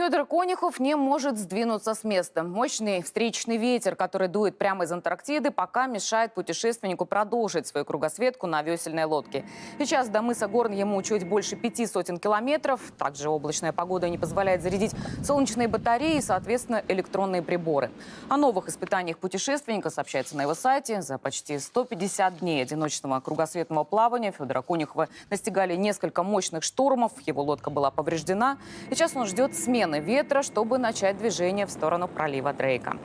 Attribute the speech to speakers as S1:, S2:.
S1: Федор Конюхов не может сдвинуться с места. Мощный встречный ветер, который дует прямо из Антарктиды, пока мешает путешественнику продолжить свою кругосветку на весельной лодке. Сейчас до мыса Горн ему чуть больше 500 километров. Также облачная погода не позволяет зарядить солнечные батареи и, соответственно, электронные приборы. О новых испытаниях путешественника сообщается на его сайте. За почти 150 дней одиночного кругосветного плавания Федора Конюхова настигали несколько мощных штормов. Его лодка была повреждена. Сейчас он ждет смены ветра, чтобы начать движение в сторону пролива Дрейка.